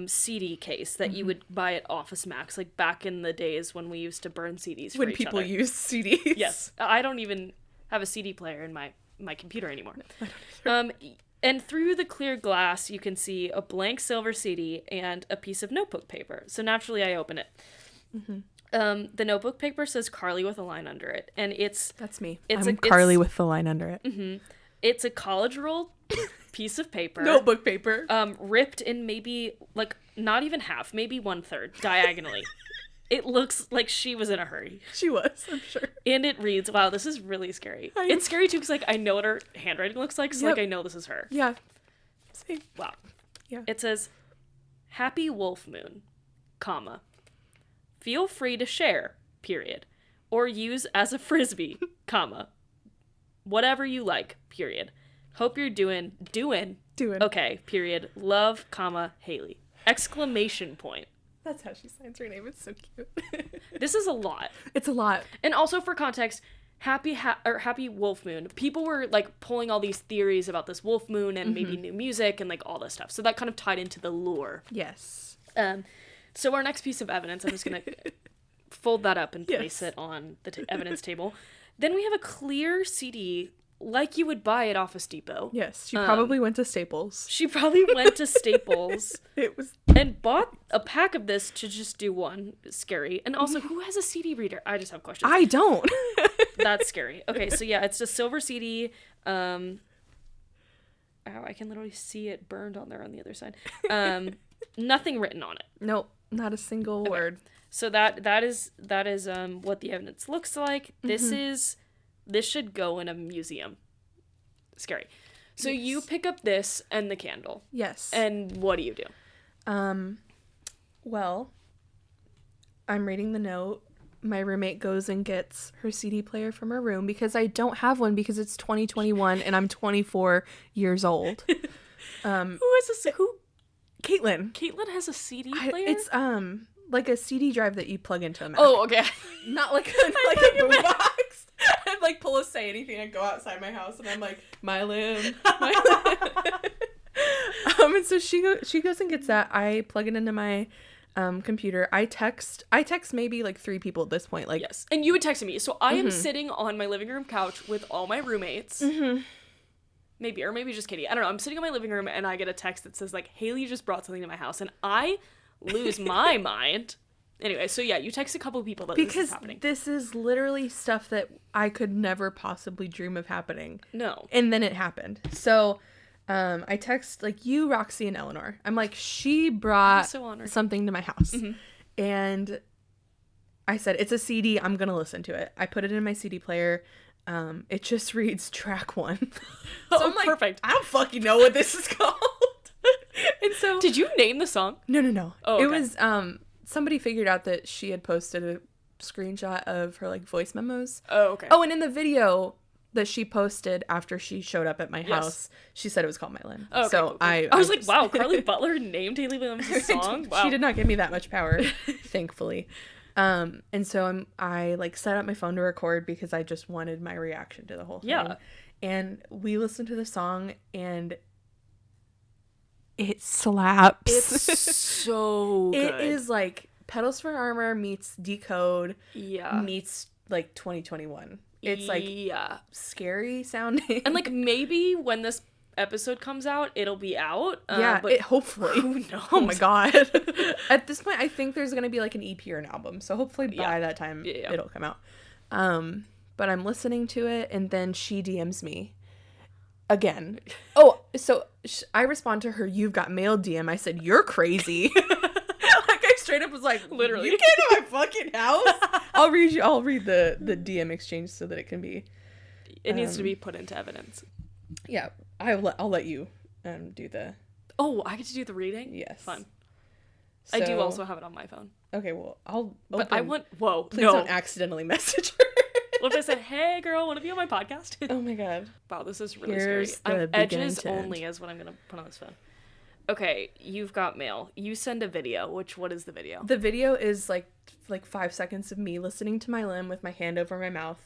CD case that you would buy at Office Max, like back in the days when we used to burn CDs for each people other. use CDs. Yes. I don't even have a CD player in my computer anymore. And through the clear glass, you can see a blank silver CD and a piece of notebook paper. So naturally, I open it. The notebook paper says Carly with a line under it, and That's me. I'm Carly with the line under it. It's a college rolled piece of paper. Notebook paper. Ripped in maybe, like, not even half, maybe 1/3, diagonally. It looks like she was in a hurry. She was, I'm sure. And it reads, wow, this is really scary. It's scary, too, because, like, I know what her handwriting looks like, so, like, I know this is her. Yeah. Same. Wow. Yeah. It says, Happy Wolf Moon, comma. Feel free to share, period. Or use as a frisbee, comma. Whatever you like, period. Hope you're doing. Okay, period. Love, comma, Hayley. Exclamation point. That's how she signs her name. It's so cute. This is a lot. It's a lot. And also for context, Happy Wolf Moon. People were like pulling all these theories about this wolf moon and maybe new music and like all this stuff. So that kind of tied into the lore. Yes. So our next piece of evidence, I'm just gonna fold that up and place it on the evidence table. Then we have a clear CD like you would buy at Office Depot. Yes, she probably went to Staples. She probably went to Staples It was and bought a pack of this to just do one. Scary. And also, who has a CD reader? I just have questions. I don't. That's scary. Okay, so yeah, it's a silver CD. Ow, I can literally see it burned on there on the other side. Nothing written on it. Nope, not a single word. So that is what the evidence looks like. This should go in a museum. Scary. So you pick up this and the candle. Yes. And what do you do? Well, I'm reading the note. My roommate goes and gets her CD player from her room because I don't have one because it's 2021 and I'm 24 years old. Who is this? Who? Caitlin. Caitlin has a CD player? It's like a CD drive that you plug into a Mac. Oh, okay. Not like a boombox. I'd like pull a Say Anything and go outside my house and I'm like, my limb. And so she goes and gets that. I plug it into my computer. I text maybe like 3 people at this point. Like, yes. And you would text me. So I am sitting on my living room couch with all my roommates. Maybe just Katie. I don't know. I'm sitting in my living room and I get a text that says like, Hayley just brought something to my house, and I lose my mind. Anyway, so yeah, you text a couple of people that this is happening. This is literally stuff that I could never possibly dream of happening. No. And then it happened. So I text like you, Roxy, and Eleanor. I'm like, she brought something to my house. And I said, it's a CD. I'm going to listen to it. I put it in my CD player. It just reads track 1. So I'm like, perfect. I don't fucking know what this is called. And so did you name the song? No. Oh, okay. It was somebody figured out that she had posted a screenshot of her like voice memos. Oh, okay. Oh, and in the video that she posted after she showed up at my house, she said it was called My Limb. Oh, okay, so cool. I was like, wow, Carly Butler named Hayley Williams' song. Wow. She did not give me that much power, thankfully. And so I like set up my phone to record because I just wanted my reaction to the whole thing. Yeah. And we listened to the song and it slaps. It's so good. It is like Petals for Armor meets Decode meets like 2021. It's like scary sounding. And like maybe when this episode comes out, it'll be out. But hopefully. Who knows? Oh my god. At this point, I think there's gonna be like an EP or an album. So hopefully by that time it'll come out. But I'm listening to it and then she DMs me again. Oh, so I respond to her, "You've got mail" DM. I said, "You're crazy." Like I straight up was like, literally, "You came to my fucking house." I'll read the DM exchange so that it can be. It needs to be put into evidence. Yeah, I'll let you do the. Oh, I get to do the reading? Yes. Fun. I do also have it on my phone. Okay, well, I'll But I want... Whoa, Please no. don't accidentally message her. What if I said, hey, girl, want to be on my podcast? Oh my god. Wow, this is really Here's scary. the Edges beginning to only end. is what I'm going to put on this phone. Okay, you've got mail. You send a video. What is the video? The video is like 5 seconds of me listening to my limb with my hand over my mouth,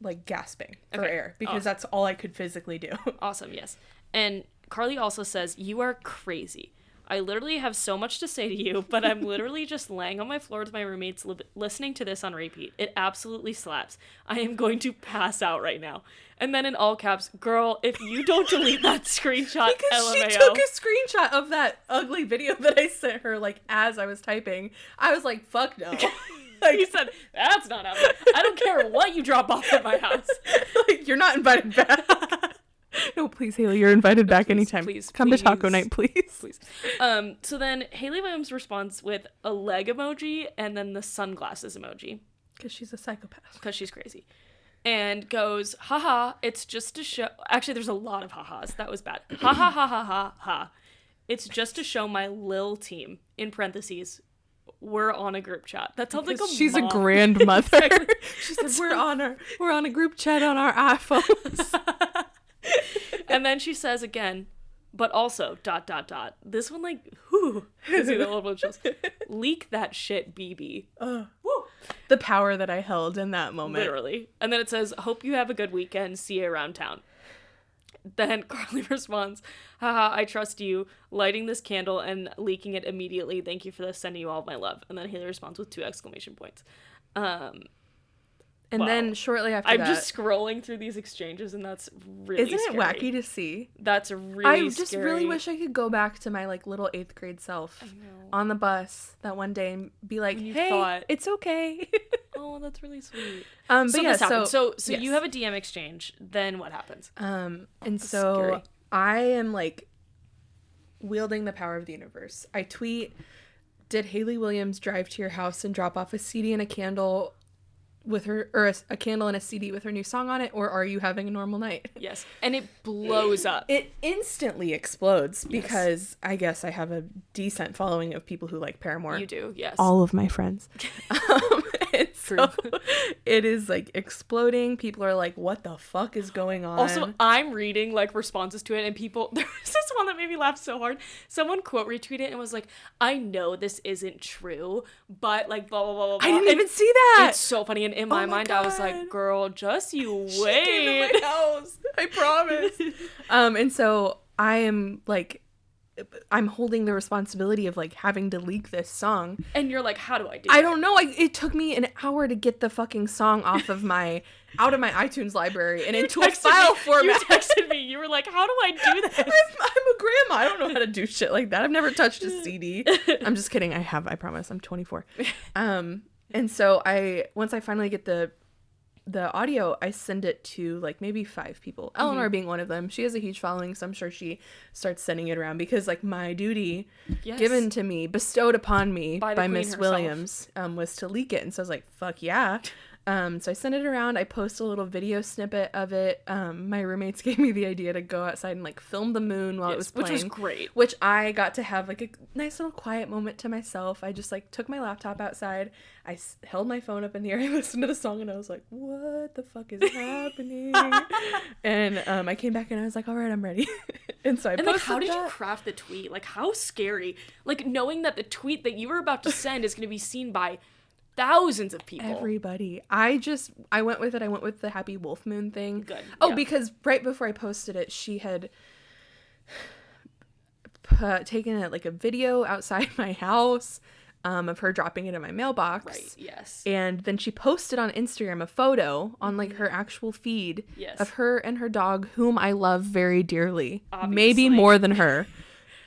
like gasping for air, because that's all I could physically do. Awesome, yes. And Carly also says, you are crazy. I literally have so much to say to you, but I'm literally just laying on my floor with my roommates listening to this on repeat. It absolutely slaps. I am going to pass out right now. And then in all caps, girl, if you don't delete that screenshot, Because LMAO. she took a screenshot of that ugly video that I sent her, like, as I was typing. I was like, fuck no. He said, that's not happening. I don't care what you drop off at my house. Like, you're not invited back. No, please, Hayley, you're invited back anytime. Please, Come to taco night, please. Please. So then Hayley Williams responds with a leg emoji and then the sunglasses emoji. Because she's a psychopath. Because she's crazy. And goes, haha, it's just to show... Actually, there's a lot of ha-has. That was bad. Ha ha ha ha ha ha. It's just to show my lil team, in parentheses, we're on a group chat. That sounds like a She's mom. a grandmother. Exactly. She said, we're on a group chat on our iPhones. And then she says again, but also, ... This one, like, whew. Gives me the little chills. Leak that shit, BB. Woo. The power that I held in that moment. Literally. And then it says, hope you have a good weekend. See you around town. Then Carly responds, haha, I trust you. Lighting this candle and leaking it immediately. Thank you for this. Sending you all of my love. And then Hayley responds with 2 exclamation points. And Wow. then shortly after I'm that... just scrolling through these exchanges and that's really Isn't it scary. wacky to see? That's really I just scary. really wish I could go back to my, like, little 8th grade self on the bus that one day and be like, When you hey, thought- it's okay. Oh, that's really sweet. But So yeah, this happens. So yes. you have a DM exchange. Then what happens? And That's so scary. I am, like, wielding the power of the universe. I tweet, did Hayley Williams drive to your house and drop off a CD and a candle with her, or a candle and a CD with her new song on it, or are you having a normal night? Yes. And it blows up. It instantly explodes because I guess I have a decent following of people who like Paramore. You do, yes. All of my friends. And so it is, like, exploding. People are like, what the fuck is going on? Also, I'm reading, like, responses to it, and people... There was this one that made me laugh so hard. Someone quote retweeted it and was like, I know this isn't true, but, like, blah, blah, blah, blah, blah. I didn't even see that. It's so funny. And in my my mind, I was God. like, girl, just you She came wait. to my house. I promise. And so I am, like, I'm holding the responsibility of, like, having to leak this song. And you're like, how do I do I it? don't know. It took me an hour to get the fucking song out of my iTunes library and into a Texted file me- format. You texted me. You were like, how do I do this? I'm a grandma. I don't know how to do shit like that. I've never touched a CD. I'm just kidding. I promise. I'm 24. And so once I finally get the audio, I send it to, like, maybe 5 people. Eleanor being one of them. She has a huge following, so I'm sure she starts sending it around because, like, my duty Yes. given to me, bestowed upon me By the by queen Miss herself. Williams, was to leak it. And so I was like, fuck yeah. So I sent it around. I post a little video snippet of it. My roommates gave me the idea to go outside and, like, film the moon while it was playing. Which was great. Which I got to have, like, a nice little quiet moment to myself. I just, like, took my laptop outside. I held my phone up in the air and listened to the song, and I was like, what the fuck is happening? And I came back and I was like, all right, I'm ready. And so I And, posted like, how did you that. craft the tweet? Like, how scary. Like, knowing that the tweet that you were about to send is going to be seen by thousands of people. Everybody. I went with it. I went with the Happy Wolf Moon thing. Good, Oh, yeah. because right before I posted it, she had taken like a video outside my house of her dropping it in my mailbox. Right, yes. And then she posted on Instagram a photo on, like, her actual feed Yes. of her and her dog, whom I love very dearly. Obviously. Maybe more than her.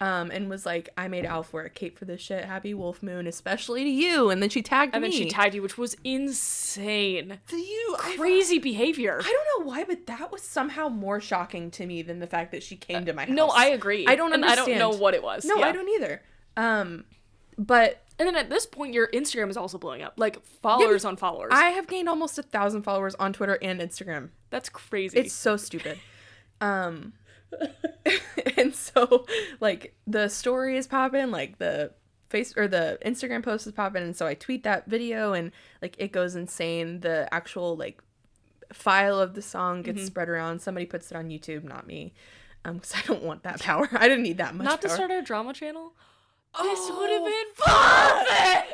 And was like, I made Alf wear a cape for this shit. Happy Wolf Moon, especially to you. And then she tagged And me. then she tagged you, which was insane. to you. Crazy behavior. I don't know why, but that was somehow more shocking to me than the fact that she came to my house. No, I agree. I don't and understand. I don't know what it was. No, Yeah. I don't either. But And then at this point, your Instagram is also blowing up. Like, followers on followers. I have gained almost 1,000 followers on Twitter and Instagram. That's crazy. It's so stupid. And so, like, the story is popping, like, the Instagram post is popping, and so I tweet that video, and, like, it goes insane. The actual, like, file of the song gets spread around. Somebody puts it on YouTube, not me, because I don't want that power. I didn't need that much Not power. to start our drama channel. This would have been perfect.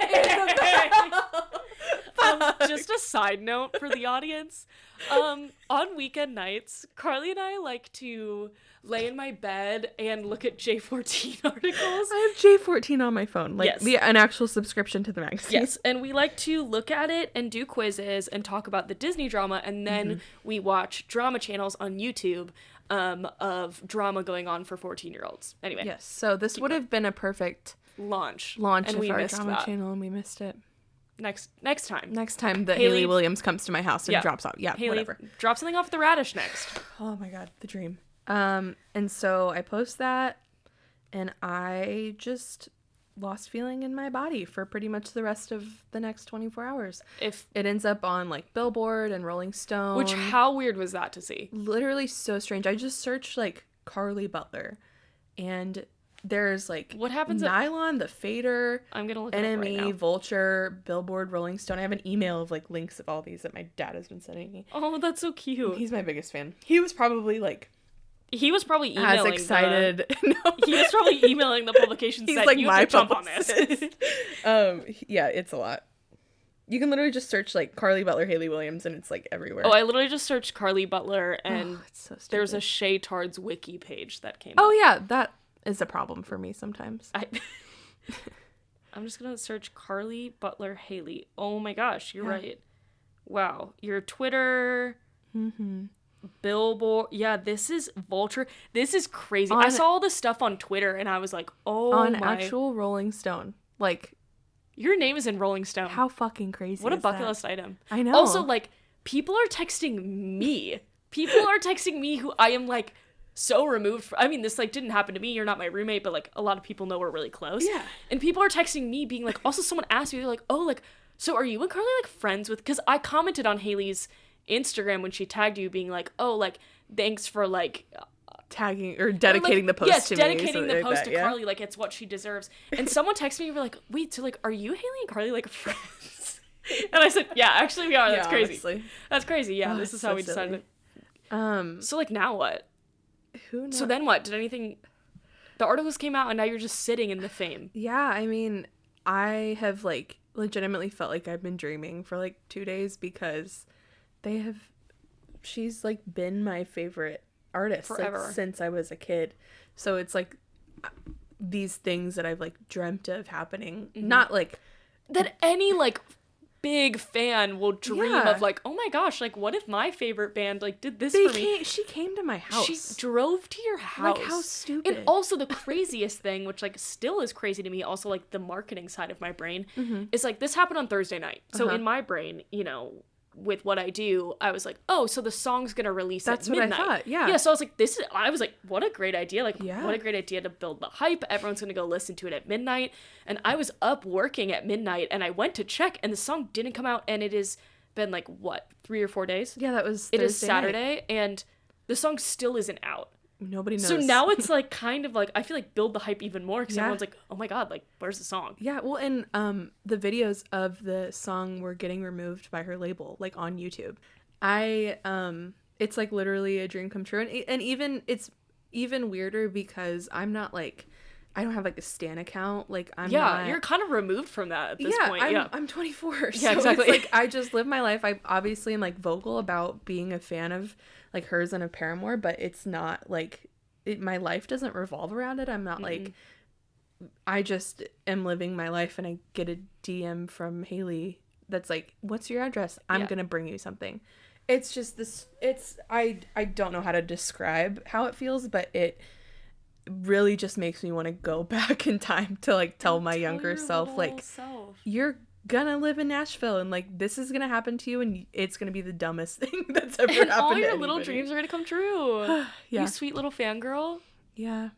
Just a side note for the audience. On weekend nights, Carly and I like to lay in my bed and look at J14 articles. I have J14 on my phone, like Yes. an actual subscription to the magazine. Yes, and we like to look at it and do quizzes and talk about the Disney drama, and then we watch drama channels on YouTube of drama going on for 14-year-olds. Anyway. Yes, so this would have been a perfect Launch launch and of we our missed drama that. channel, and we missed it. Next time. Next time that Hayley- Hayley Williams comes to my house and drops off. Yeah, Hayley, whatever. drop something off the radish next. Oh my god, the dream. And so I post that, and I just lost feeling in my body for pretty much the rest of the next 24 hours. If It ends up on, like, Billboard and Rolling Stone. Which, how weird was that to see? Literally so strange. I just searched, like, Carly Butler, and there's, like, What happens if- Nylon, The Fader, I'm gonna look it up NME, right now. Vulture, Billboard, Rolling Stone. I have an email of, like, links of all these that my dad has been sending me. Oh, that's so cute. He's my biggest fan. He was probably, like, He was probably as emailing excited. No. He was probably emailing the publication He's said, like you my have to jump on this. publicist. Yeah, it's a lot. You can literally just search, like, Carly Butler, Hayley Williams, and it's, like, everywhere. Oh, I literally just searched Carly Butler, and Oh, it's so stupid. there's a Shay Tard's wiki page that came Oh up. yeah, that is a problem for me sometimes. I'm just gonna search Carly Butler Hayley. Oh my gosh, you're Yeah. right. Wow, your Twitter, Mm-hmm. Billboard. Yeah, this is Vulture. This is crazy. I On- saw all this stuff on Twitter, and I was like, oh On my. actual Rolling Stone. Like, Your name is in Rolling Stone. how fucking crazy What a is bucket that? list item. I know. Also, like, people are texting me. People are texting me who I am, like, so removed from. I mean, this, like, didn't happen to me. You're not my roommate, but, like, a lot of people know we're really close. Yeah. And people are texting me being like, also someone asked me, they're like, oh, like, so are you and Carly, like, friends with, because I commented on Hayley's Instagram when she tagged you being like, oh, like, thanks for, like, tagging or dedicating the post yes, to dedicating me. the post to Carly, like, it's what she deserves. And someone texted me and were like, wait, so, like, are you Hayley and Carly, like, friends? And I said, yeah, actually we are. That's Yeah, crazy. honestly. That's crazy. Yeah, Oh, this is it's how so we decided. silly. So, like, now what? Who knows? So then what? Did anything... The articles came out and now you're just sitting in the fame. Yeah, I mean, I have, like, legitimately felt like I've been dreaming for, like, 2 days because she's, like, been my favorite artist Forever. like, since I was a kid. So it's, like, these things that I've, like, dreamt of happening. Not, like... That any, like, big fan will dream Yeah. of, like, oh my gosh, like, what if my favorite band, like, did this for me? She came to my house. She drove to your house. Like, how stupid. And also the craziest thing, which, like, still is crazy to me, also, like, the marketing side of my brain, is, like, this happened on Thursday night. So in my brain, you know, with what I do, I was like, oh, so the song's gonna release That's at what I midnight. thought, yeah. Yeah, so I was like, I was like, what a great idea. Like, Yeah. what a great idea to build the hype. Everyone's gonna go listen to it at midnight. And I was up working at midnight, and I went to check, and the song didn't come out, and it has been, like, what, 3 or 4 days? Yeah, that was It is Thursday night. Saturday, and the song still isn't out. Nobody knows. So now it's, like, kind of, like, I feel like build the hype even more, because Yeah. everyone's like, oh my god, like, where's the song? Yeah, well, and the videos of the song were getting removed by her label, like, on YouTube. It's, like, literally a dream come true. And even, it's even weirder because I'm not, like, I don't have, like, a Stan account. Like, I'm not... You're kind of removed from that at this point. I'm 24. Yeah, So exactly. It's like, I just live my life. I obviously am, like, vocal about being a fan of, like, hers and of Paramore, but it's not, like, my life doesn't revolve around it. I'm not, like... I just am living my life, and I get a DM from Hayley that's like, what's your address? I'm Yeah. gonna bring you something. It's just this, I don't know how to describe how it feels, but it really just makes me want to go back in time to, like, tell my younger self, like, you're gonna live in Nashville, and, like, this is gonna happen to you, and it's gonna be the dumbest thing that's ever and happened all to your anybody. little dreams are gonna come true. Yeah. You sweet little fangirl. Yeah.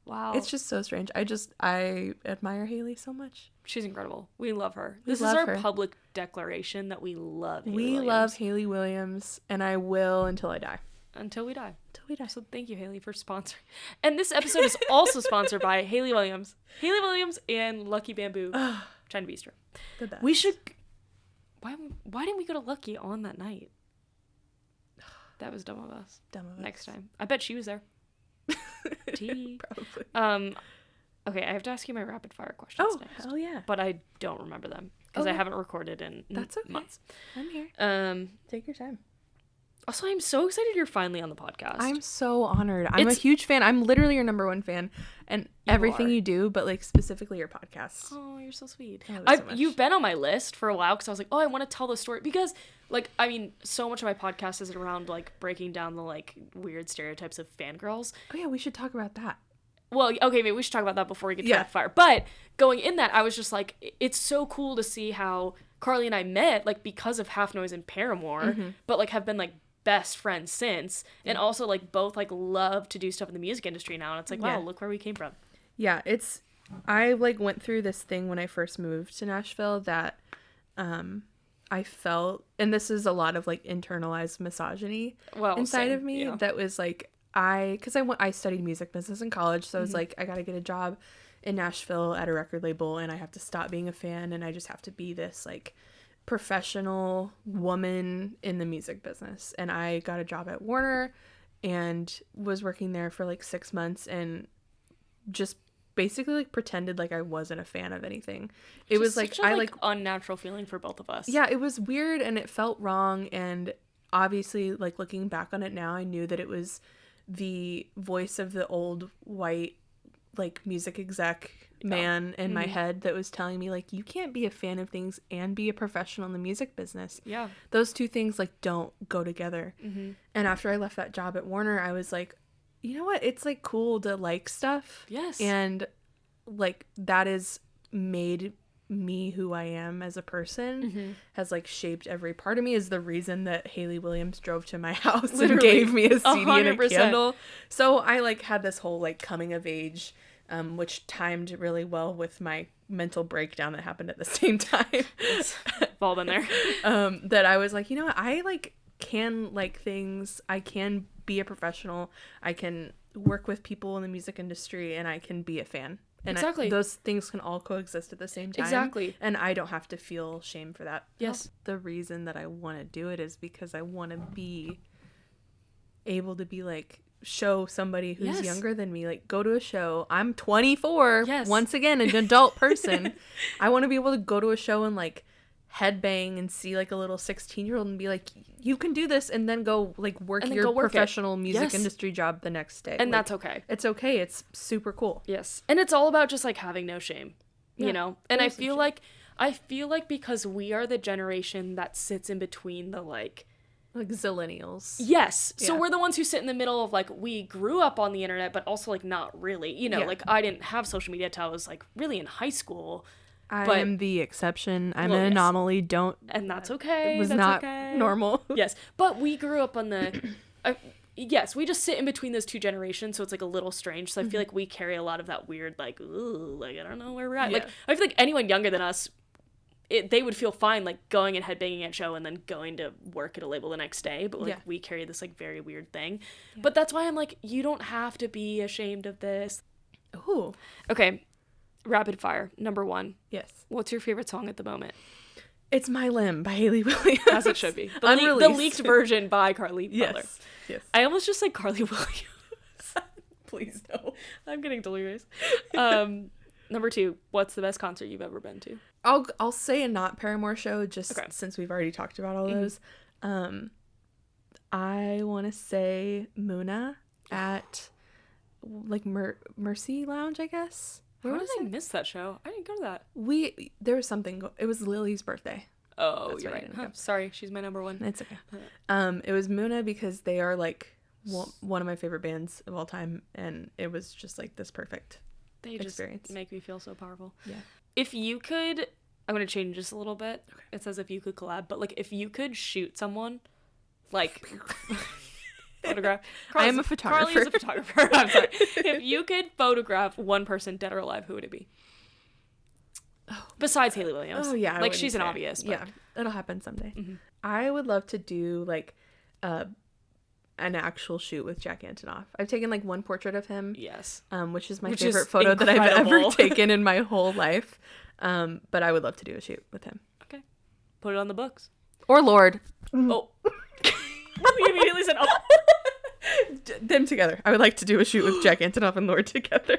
Wow. It's just so strange. I admire Hayley so much. She's incredible. We love her. We This love is our her. public declaration that we love Hayley We Williams. love Hayley Williams, and I will until I die. until we die. Till we die. So thank you, Hayley, for sponsoring. And this episode is also sponsored by Hayley Williams. Hayley Williams and Lucky Bamboo China Bistro. The best. We should... Why didn't we go to Lucky on that night? That was dumb of us. Next time. I bet she was there. Tea. Probably. Okay, I have to ask you my rapid fire questions next. Hell yeah. But I don't remember them because I haven't recorded in That's okay. months. I'm here. Take your time. Also, I'm so excited you're finally on the podcast. I'm so honored. I'm a huge fan. I'm literally your number one fan, and everything you do, but like specifically your podcast. Oh, you're so sweet. I love it so much. You've been on my list for a while because I was like, oh, I want to tell the story because, like, I mean, so much of my podcast is around like breaking down the like weird stereotypes of fangirls. Oh yeah, we should talk about that. Well, okay, maybe we should talk about that before we get to rapid fire. But going in that, I was just like, it's so cool to see how Carly and I met, like, because of Half Noise and Paramore, but like have been like best friends since, and also like both like love to do stuff in the music industry now, and it's like, wow, look where we came from. Yeah, I like went through this thing when I first moved to Nashville that I felt, and this is a lot of like internalized misogyny inside of me, that was like, because I studied music business in college, so I was like, I gotta get a job in Nashville at a record label, and I have to stop being a fan, and I just have to be this like professional woman in the music business. And I got a job at Warner and was working there for like 6 months and just basically like pretended like I wasn't a fan of anything. It was like I like unnatural feeling for both of us. Yeah, it was weird and it felt wrong, and obviously like looking back on it now, I knew that it was the voice of the old white like music exec man in my head that was telling me like, you can't be a fan of things and be a professional in the music business. Yeah, those two things like don't go together. And after I left that job at Warner, I was like, you know what, it's like cool to like stuff. Yes. And like that has made me who I am as a person, has like shaped every part of me, is the reason that Hayley Williams drove to my house and gave me a CD 100%. And a candle. So I like had this whole like coming of age, which timed really well with my mental breakdown that happened at the same time. We've all been there. That I was like, you know what, I like can like things, I can be a professional, I can work with people in the music industry, and I can be a fan. And exactly. Those things can all coexist at the same time. Exactly. And I don't have to feel shame for that. Yes. The reason that I want to do it is because I want to be able to be like, show somebody who's younger than me, like go to a show. I'm 24. Yes. Once again, an adult person. I want to be able to go to a show and like headbang and see like a little 16-year-old and be like, you can do this, and then go like work your professional music industry job the next day. And like, that's okay. It's okay. It's super cool. Yes. And it's all about just like having no shame, you know? And I feel like because we are the generation that sits in between the like zillennials. Yes. So we're the ones who sit in the middle of like, we grew up on the internet, but also like not really, you know, like I didn't have social media until I was like really in high school. I am the exception. I'm an anomaly. And that's okay. It was not normal. Yes. But we grew up on the, yes, we just sit in between those two generations. So it's like a little strange. So I feel like we carry a lot of that weird, like, ooh, like, I don't know where we're at. Yeah. Like, I feel like anyone younger than us, they would feel fine, like, going and headbanging at a show and then going to work at a label the next day. But, like, we carry this, like, very weird thing. Yeah. But that's why I'm like, you don't have to be ashamed of this. Ooh. Okay. Rapid fire. Number 1. Yes. What's your favorite song at the moment? It's My Limb by Hayley Williams. As it should be. The leaked version by Carly Butler. Yes. I almost just said Carly Williams. Please no. I'm getting delirious. Number 2. What's the best concert you've ever been to? I'll say a not Paramore show, just since we've already talked about all those. I want to say Muna at like Mercy Lounge, I guess. How did I miss that show? I didn't go to that. There was something. It was Lily's birthday. Oh, that's you're right. Sorry, she's my number 1. It's okay. It was Muna because they are like one of my favorite bands of all time, and it was just like this perfect experience. Just make me feel so powerful. Yeah. If you could, I'm gonna change this a little bit. Okay. It says if you could collab, but like if you could shoot someone, like. Photograph. I am a photographer. Carly is a photographer. I'm sorry. If you could photograph one person, dead or alive, who would it be? Besides Hayley Williams. Oh yeah, like she's an obvious. But... Yeah, it'll happen someday. I would love to do like an actual shoot with Jack Antonoff. I've taken like one portrait of him. Yes. Which is my Which favorite is photo that I've ever incredible. taken in my whole life. But I would love to do a shoot with him. Okay. Put it on the books. Or Lord. Oh. We immediately said, oh. Them together. I would like to do a shoot with Jack Antonoff and Lord together.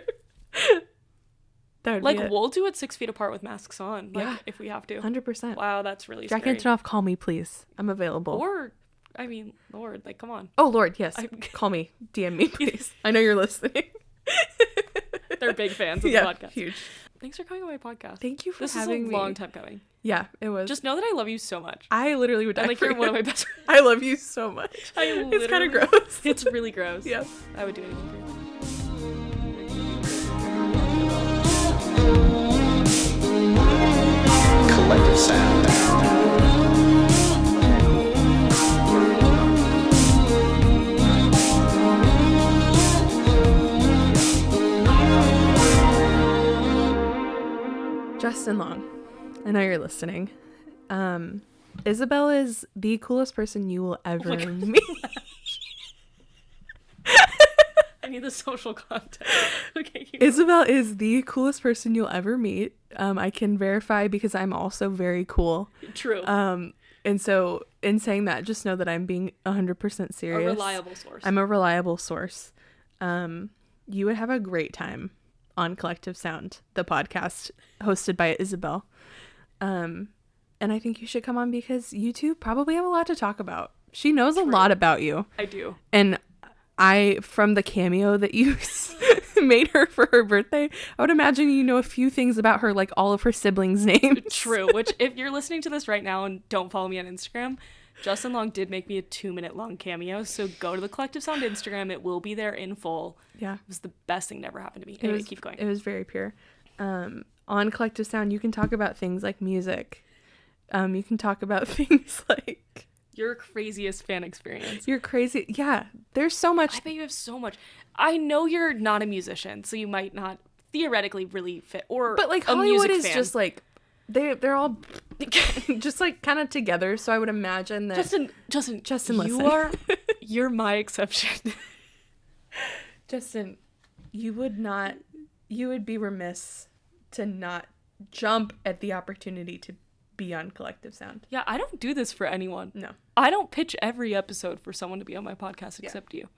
That would Like, be it. we'll do it 6 feet apart with masks on. Like, Yeah. if we have to. 100%. Wow, that's really Jack scary. Antonoff, call me, please. I'm available. Or, I mean, Lord, like, come on. Oh, Lord, yes. I- Call me. DM me, please. I know you're listening. They're big fans of Yeah, the podcast. huge. Thanks for coming on my podcast. Thank you for This is having a me. long time coming. Yeah, it was. Just know that I love you so much. I literally would die And, like, for you're you. one of my best friends. I love you so much. I It's kind of literally- gross. It's really gross. Yeah. I would do anything for you. Collective sound. Justin Long, I know you're listening. Isabel is the coolest person you will ever my God. meet. I need the social context. Okay. Isabel is the coolest person you'll ever meet. I can verify because I'm also very cool. True. And so in saying that, just know that I'm being 100% a serious. reliable source. I'm a reliable source. You would have a great time on Collective Sound, the podcast hosted by Isabel. And I think you should come on because you two probably have a lot to talk about. She knows a lot about you. I do. And from the cameo that you made her for her birthday, I would imagine you know a few things about her, like all of her siblings' names. True. Which, if you're listening to this right now and don't follow me on Instagram, Justin Long did make me a 2-minute long cameo. So go to the Collective Sound Instagram. It will be there in full. Yeah. It was the best thing that ever happened to me. Anyway, keep going. It was very pure. On Collective Sound, you can talk about things like music. You can talk about things like Your craziest fan experience. you're crazy. Yeah, there's so much. I bet you have so much. I know you're not a musician, so you might not theoretically really fit. But like a Hollywood music is fan. just like they're all just like kind of together. So I would imagine that Justin, listen. you're my exception. Justin, you would be remiss to not jump at the opportunity to be on Collective Sound. Yeah, I don't do this for anyone. No. I don't pitch every episode for someone to be on my podcast except you.